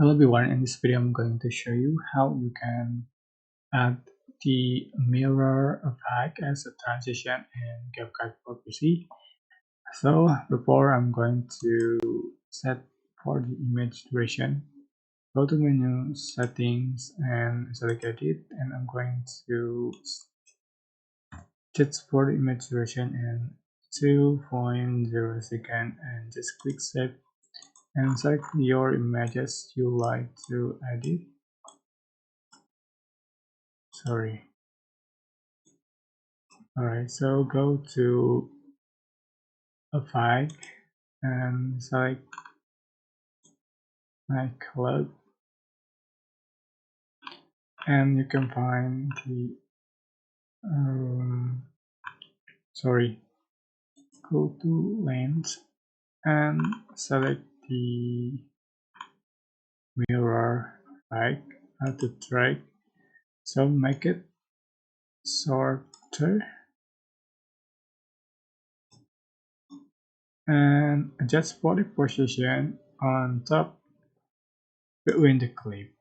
Hello everyone, in this video I'm going to show you how you can add the mirror effect as a transition in CapCut for PC. So before I'm going to set for the image duration, go to menu settings and select edit, and I'm going to set for the image duration in 2.0 second and just click save and select your images you like to edit. Alright, so go to effect and select my cloud, and you can find the go to lens and select the mirror effect at the track. So make it shorter and adjust body position on top between the clip.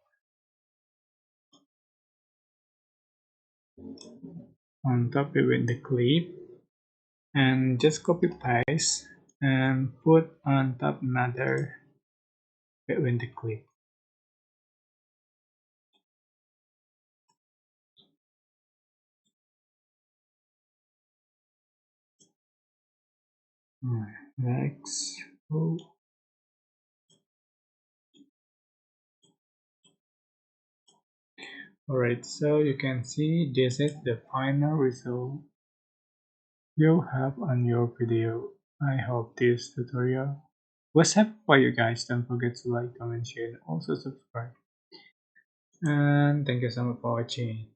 And just copy paste and put on top another between the clip. Next. Alright, so you can see this is the final result you have on your video. I hope this tutorial was helpful for you guys. Don't forget to like, comment, share, and also subscribe. And thank you so much for watching.